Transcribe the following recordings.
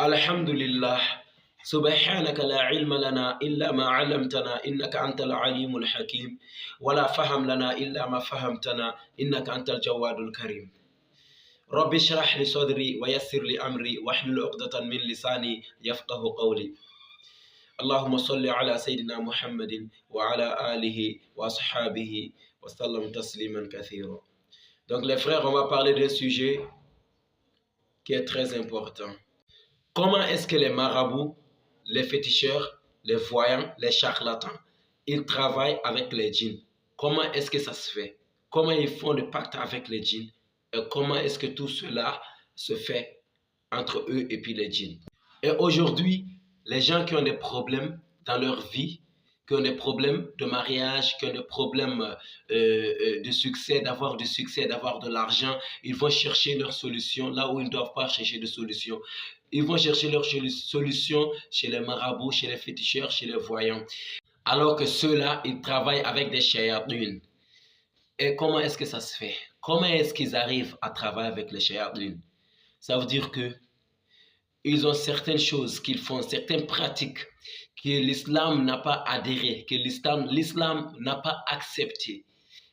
الحمد لله سبحانك لا علم لنا إلا ما علمتنا إنك أنت العليم الحكيم ولا فهم لنا إلا ما فهمتنا إنك أنت الجواد الكريم رب اشرح لي صدري ويسر لي أمري واحلل عقدة من لساني يفقه قولي اللهم صل على سيدنا محمد وعلى آله وأصحابه وسلم تسليما كثيرا. Donc les frères, on va parler d'un sujet qui est très important. Comment est-ce que les marabouts, les féticheurs, les voyants, les charlatans, ils travaillent avec les djinns? Comment est-ce que ça se fait? Comment ils font le pacte avec les djinns? Et comment est-ce que tout cela se fait entre eux et puis les djinns? Et aujourd'hui, les gens qui ont des problèmes dans leur vie, qui ont des problèmes de mariage, qui ont des problèmes de succès, d'avoir du succès, d'avoir de l'argent, ils vont chercher leur solution là où ils ne doivent pas chercher de solution. Ils vont chercher leur solution chez les marabouts, chez les féticheurs, chez les voyants. Alors que ceux-là, ils travaillent avec des shayatins. Et comment est-ce que ça se fait? Comment est-ce qu'ils arrivent à travailler avec les shayatins? Ça veut dire que ils ont certaines choses qu'ils font, certaines pratiques que l'islam n'a pas adhéré, que l'islam n'a pas accepté.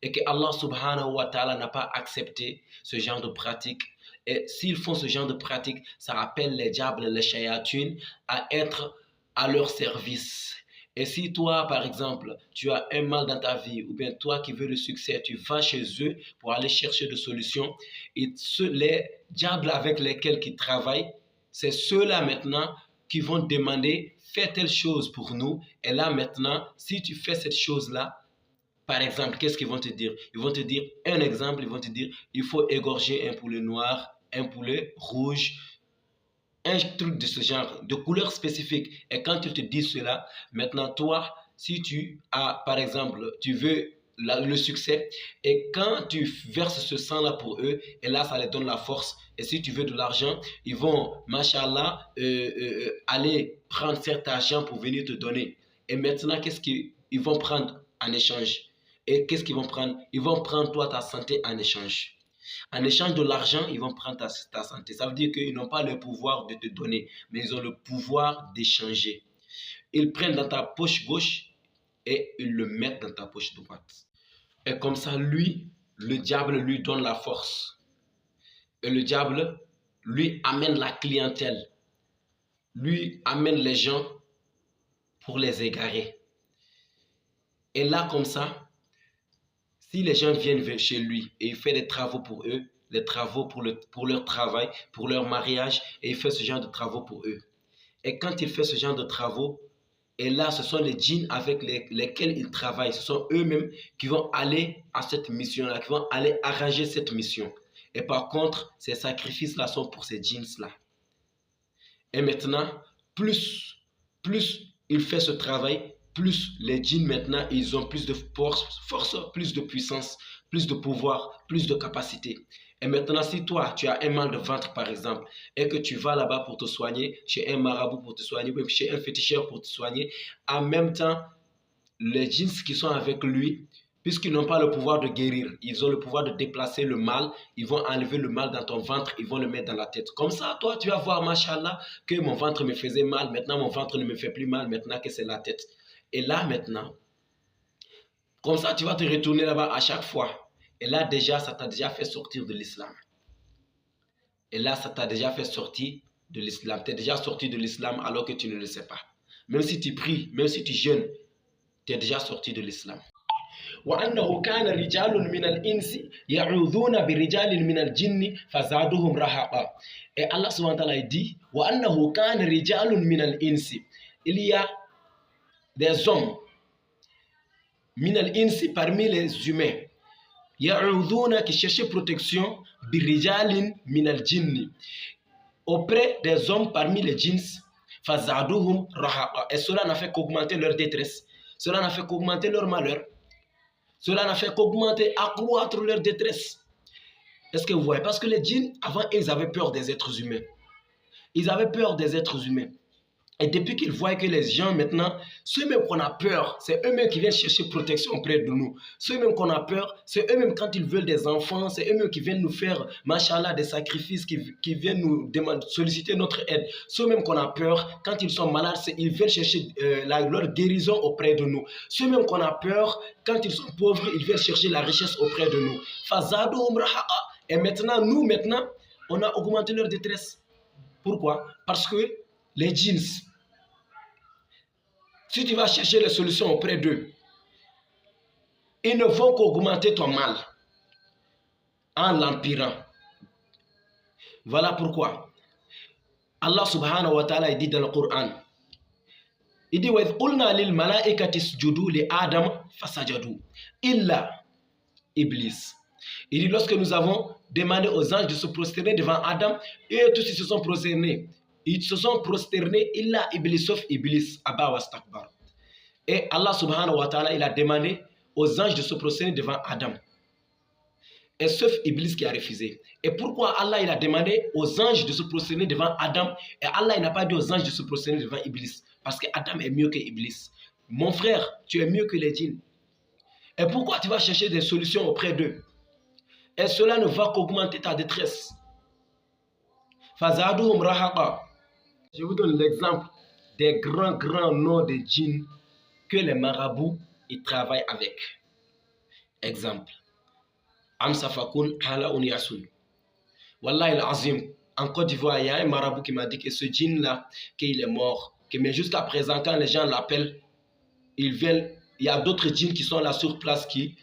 Et que Allah subhanahu wa ta'ala n'a pas accepté ce genre de pratique. Et s'ils font ce genre de pratique, ça appelle les diables, les shayatins, à être à leur service. Et si toi, par exemple, tu as un mal dans ta vie, ou bien toi qui veux le succès, tu vas chez eux pour aller chercher des solutions, et les diables avec lesquels ils travaillent, c'est ceux-là maintenant qui vont demander « fais telle chose pour nous ». Et là maintenant, si tu fais cette chose-là, par exemple, qu'est-ce qu'ils vont te dire? Ils vont te dire, un exemple, ils vont te dire, il faut égorger un poulet noir, un poulet rouge, un truc de ce genre, de couleur spécifique. Et quand ils te disent cela, maintenant toi, si tu as, par exemple, tu veux le succès, et quand tu verses ce sang-là pour eux, et là, ça les donne la force. Et si tu veux de l'argent, ils vont, machallah, aller prendre cet argent pour venir te donner. Et maintenant, qu'est-ce qu'ils vont prendre en échange? Et qu'est-ce qu'ils vont prendre? Ils vont prendre toi ta santé en échange. En échange de l'argent, ils vont prendre ta santé. Ça veut dire qu'ils n'ont pas le pouvoir de te donner, mais ils ont le pouvoir d'échanger. Ils prennent dans ta poche gauche et ils le mettent dans ta poche droite. Et comme ça, lui, le diable lui donne la force. Et le diable lui amène la clientèle, lui amène les gens pour les égarer. Et là, comme ça, si les gens viennent chez lui et il fait des travaux pour eux, les travaux pour leur travail, pour leur mariage, et il fait ce genre de travaux pour eux. Et quand il fait ce genre de travaux, et là, ce sont les djinns avec lesquels il travaille, ce sont eux-mêmes qui vont aller à cette mission-là, qui vont aller arranger cette mission. Et par contre, ces sacrifices-là sont pour ces djinns-là. Et maintenant, plus il fait ce travail, plus les djinns maintenant, ils ont plus de force, plus de puissance, plus de pouvoir, plus de capacité. Et maintenant, si toi, tu as un mal de ventre, par exemple, et que tu vas là-bas pour te soigner, chez un marabout pour te soigner, ou chez un féticheur pour te soigner, en même temps, les djinns qui sont avec lui, puisqu'ils n'ont pas le pouvoir de guérir, ils ont le pouvoir de déplacer le mal, ils vont enlever le mal dans ton ventre, ils vont le mettre dans la tête. Comme ça, toi, tu vas voir, machallah, que mon ventre me faisait mal, maintenant mon ventre ne me fait plus mal, maintenant que c'est la tête. Et là, maintenant, comme ça, tu vas te retourner là-bas à chaque fois. Et là, déjà, ça t'a déjà fait sortir de l'islam. Et là, ça t'a déjà fait sortir de l'islam. Tu es déjà sorti de l'islam alors que tu ne le sais pas. Même si tu pries, même si tu jeûnes, tu es déjà sorti de l'islam. وأنه كان رجال من الإنس يعوذون برجال من الجن فزادهم رهقا. Et Allah subhanahu wa ta'ala dit وأنه كان رجال من الإنس. Il y a des hommes min al-insi parmi les humains ya'uduna qui cherchaient protection birijalin min al-jinni auprès des hommes parmi les djinns fazaduhum rahaqa. Et cela n'a fait qu'augmenter leur détresse, cela n'a fait qu'augmenter leur malheur, cela n'a fait qu'augmenter, accroître leur détresse. Est-ce que vous voyez? Parce que les djinns, avant, ils avaient peur des êtres humains. Ils avaient peur des êtres humains. Et depuis qu'ils voient que les gens maintenant, ceux-mêmes qu'on a peur, c'est eux-mêmes qui viennent chercher protection auprès de nous. Ceux-mêmes qu'on a peur, c'est eux-mêmes quand ils veulent des enfants, c'est eux-mêmes qui viennent nous faire, machallah, des sacrifices, qui viennent nous demander, solliciter notre aide. Ceux-mêmes qu'on a peur, quand ils sont malades, ils viennent chercher leur guérison auprès de nous. Ceux-mêmes qu'on a peur, quand ils sont pauvres, ils viennent chercher la richesse auprès de nous. Et maintenant, on a augmenté leur détresse. Pourquoi? Parce que les djinns, si tu vas chercher les solutions auprès d'eux, ils ne vont qu'augmenter ton mal en l'empirant. Voilà pourquoi Allah subhanahu wa ta'ala dit dans le Coran, il dit وَإِذْ قُلْنَا لِلْمَلَائِكَةِ اسْجُدُوا لِآدَمَ فَسَجَدُوا إِلَّا إِبْلِيسَ. Il dit lorsque nous avons demandé aux anges de se prosterner devant Adam, et tous ils se sont prosternés. Ils se sont prosternés, illa Iblis, sauf Iblis, Aba wa Stakbar. Et Allah subhanahu wa ta'ala, il a demandé aux anges de se prosterner devant Adam. Et sauf Iblis qui a refusé. Et pourquoi Allah, il a demandé aux anges de se prosterner devant Adam, et Allah, il n'a pas dit aux anges de se prosterner devant Iblis? Parce que Adam est mieux que Iblis. Mon frère, tu es mieux que les djinns. Et pourquoi tu vas chercher des solutions auprès d'eux? Et cela ne va qu'augmenter ta détresse. Fazaduhum rahaqa. Je vous donne l'exemple des grands noms de djinns que les marabouts ils travaillent avec. Exemple. Amsafakoun Halaoun Yasoun. Wallahi al-Azim. En Côte d'Ivoire, il y a un marabout qui m'a dit que ce djinn-là, qu'il est mort. Mais jusqu'à présent, quand les gens l'appellent, ils viennent. Il y a d'autres djinns qui sont là sur place qui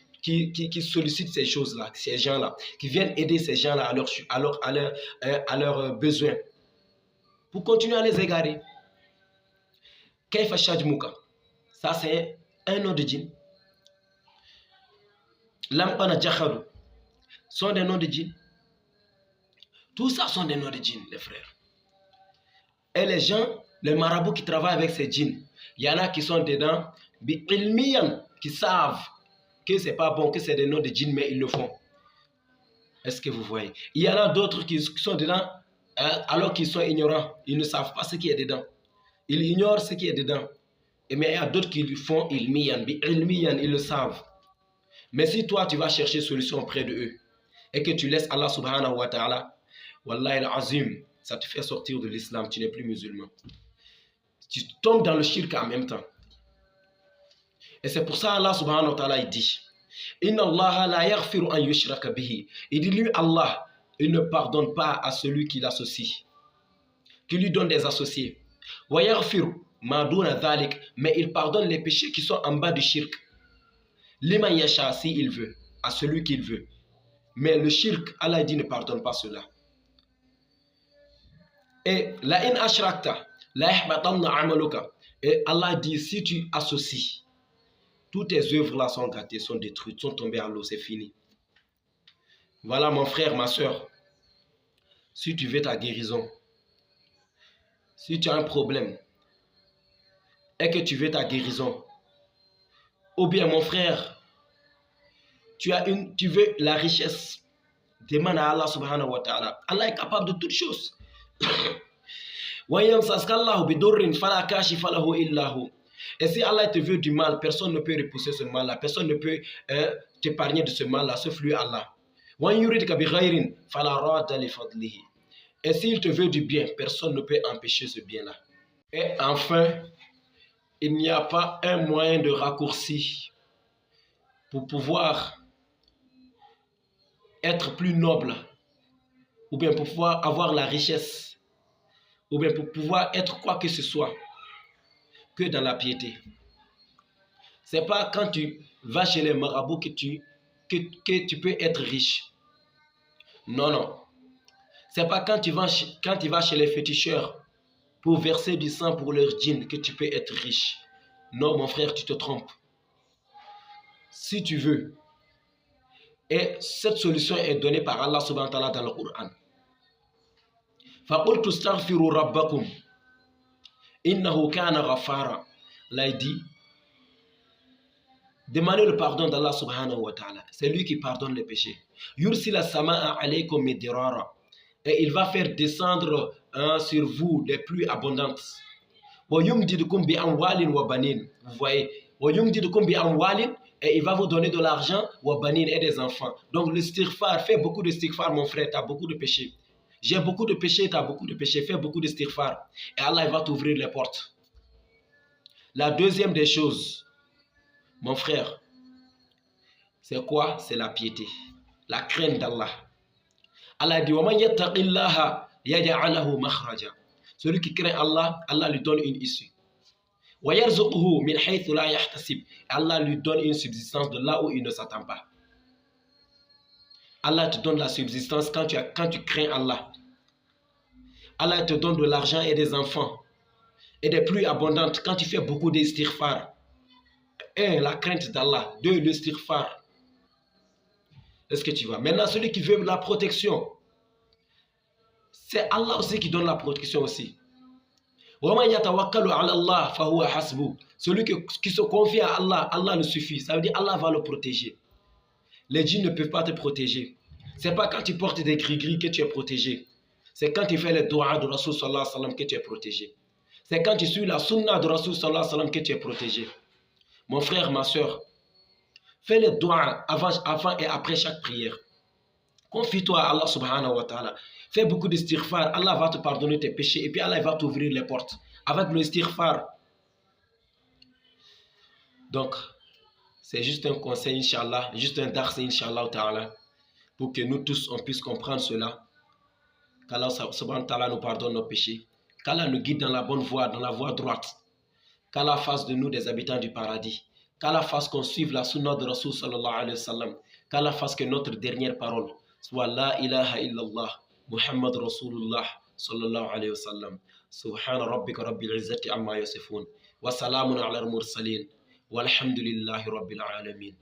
sollicitent ces choses-là, ces gens-là, qui viennent aider ces gens-là à leurs besoins. Pour continuer à les égarer. Kaifa Shajmuka. Ça, c'est un nom de djinn. Lampana Djakhadou. Sont des noms de djinn. Tout ça sont des noms de djinn, les frères. Et les gens, les marabouts qui travaillent avec ces djinns, il y en a qui sont dedans, qui savent que c'est pas bon, que c'est des noms de djinns, mais ils le font. Est-ce que vous voyez? Il y en a d'autres qui sont dedans, alors qu'ils sont ignorants. Ils ne savent pas ce qui est dedans. Ils ignorent ce qui est dedans. Mais il y a d'autres qui le font, ils le savent. Mais si toi, tu vas chercher solution auprès de eux, et que tu laisses Allah subhanahu wa ta'ala, wallahi al-azim, ça te fait sortir de l'islam, tu n'es plus musulman. Tu tombes dans le shirk en même temps. Et c'est pour ça Allah subhanahu wa ta'ala il dit Inna Allah la yaghfiru an yushraka bihi. Il dit lui Allah, il ne pardonne pas à celui qui l'associe, qui lui donne des associés. Wa yaghfiru ma duna dhalik, mais il pardonne les péchés qui sont en bas du shirk. Liman yasha, si il veut, à celui qu'il veut. Mais le shirk, Allah dit ne pardonne pas cela. Et la in ashrakta la yahbatanna amaluka. Et Allah dit si tu associes, toutes tes œuvres là sont gâtées, sont détruites, sont tombées à l'eau, c'est fini. Voilà mon frère, ma soeur. Si tu veux ta guérison, si tu as un problème et que tu veux ta guérison, ou bien mon frère, tu veux la richesse, demande à Allah subhanahu wa ta'ala. Allah est capable de toutes choses. Et si Allah te veut du mal, personne ne peut repousser ce mal-là, personne ne peut t'épargner de ce mal-là, sauf lui Allah. Et s'il te veut du bien, personne ne peut empêcher ce bien-là. Et enfin, il n'y a pas un moyen de raccourci pour pouvoir être plus noble, ou bien pour pouvoir avoir la richesse, ou bien pour pouvoir être quoi que ce soit, que dans la piété. C'est pas quand tu vas chez les marabouts que tu peux être riche. Non, non. C'est pas quand tu vas chez les féticheurs pour verser du sang pour leur djinn que tu peux être riche. Non, mon frère, tu te trompes. Si tu veux. Et cette solution est donnée par Allah subhanahu wa ta'ala dans le Coran. فَقُلْتُ اسْتَغْفِرُوا رَبَّكُمْ إِنَّهُ كَانَ غَفَّارًا. Là, il dit, demandez le pardon d'Allah subhanahu wa ta'ala. C'est lui qui pardonne les péchés. يُرْسِلَ السَّمَاءَ عَلَيْكُمْ مِدْرَارًا. Et il va faire descendre sur vous les pluies abondantes. Vous voyez, et il va vous donner de l'argent et des enfants. Donc l'istighfar, fais beaucoup d'istighfar mon frère, tu as beaucoup de péchés. J'ai beaucoup de péchés, tu as beaucoup de péchés, fais beaucoup d'istighfar. Et Allah il va t'ouvrir les portes. La deuxième des choses, mon frère, c'est quoi? C'est la piété, la crainte d'Allah. Allah dit celui qui craint Allah, Allah lui donne une issue. Allah lui donne une subsistance de là où il ne s'attend pas. Allah te donne la subsistance quand tu crains Allah. Allah te donne de l'argent et des enfants et des pluies abondantes quand tu fais beaucoup d'istighfar. 1. La crainte d'Allah. 2. L'istighfar. Est-ce que tu vois? Maintenant, celui qui veut la protection, c'est Allah aussi qui donne la protection aussi. Celui qui se confie à Allah, Allah le suffit. Ça veut dire Allah va le protéger. Les djinns ne peuvent pas te protéger. Ce n'est pas quand tu portes des gris-gris que tu es protégé. C'est quand tu fais les doigts de Rasul sallallahu alayhi wa sallam que tu es protégé. C'est quand tu suis la sunna de Rasul sallallahu alayhi wa sallam que tu es protégé. Mon frère, ma soeur, fais les doigts avant et après chaque prière. Confie-toi à Allah subhanahu wa ta'ala. Fais beaucoup d'istighfar. Allah va te pardonner tes péchés et puis Allah va t'ouvrir les portes. Avec le istighfar. Donc, c'est juste un conseil, Inch'Allah, juste un dars, Inch'Allah ta'ala, pour que nous tous, on puisse comprendre cela. Qu'Allah subhanahu wa ta'ala nous pardonne nos péchés. Qu'Allah nous guide dans la bonne voie, dans la voie droite. Qu'Allah fasse de nous des habitants du paradis. Qu'Allah fasse qu'on suive la sunna de Rasul sallallahu alayhi wa sallam. Qu'Allah fasse que notre dernière parole soit la ilaha illallah Muhammad Rasulullah sallallahu alayhi wa sallam. Subhana rabbika rabbil izzati amma yasifun. Wa salamun ala al-mursalin. Walhamdulillahi rabbil alamin.